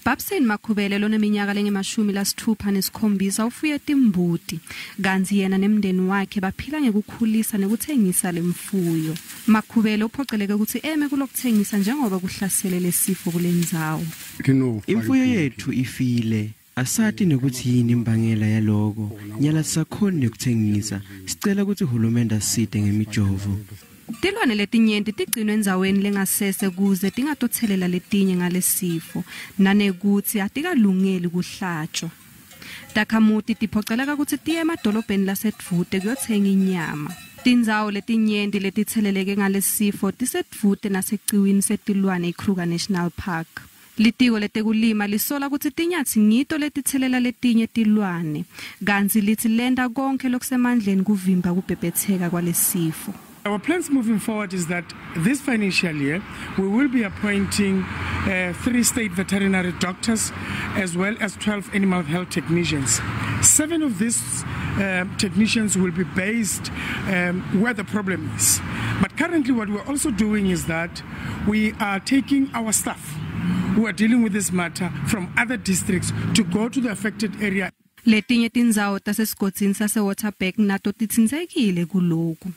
Babsen Makhubele loneminyaka lengama-67 ufuye timbuti kanti yena nemndeni wakhe baphila ngekukhulisa nekuthengisa lemfuyo. Makhubele uphoceleke ukuthi eme kulokuthengisa njengoba kuhlasele lesifo kulendzawo. Imfuyo yethu ifile. Asati nokuthi yini imbangela yaloko. Nyala sisakhona ukuthengisa. Sicela ukuthi uhulumende aside ngemijovo. Tilwane letinye tigcinwe endzaweni lengasese kuze tingatothelela letinye ngalesifo nanekuthi atikalungeli kuhlatshwa. Takhamuti tiphoceleka ukuthi tiye emadolobheni lasedvute kuyothenga inyama. Tindzawo letinyenti letitheleleke ngalesifo tisedvute naseciwini setilwane eKruger National Park. Litiko letekulima lisola ukuthi tinyatsi ngito letithelela letinye tilwane kantsi lithi lenda konke lokusemandleni kuvimba kubhebhetseka kwalesifo. Our plans moving forward is that this financial year we will be appointing 3 state veterinary doctors as well as 12 animal health technicians. 7 of these technicians will be based where the problem is. But currently what we're also doing is that we are taking our staff who are dealing with this matter from other districts to go to the affected area. Letinye tindzawo tasesigodini sase Waterberg nato titsindzekile kulokhu.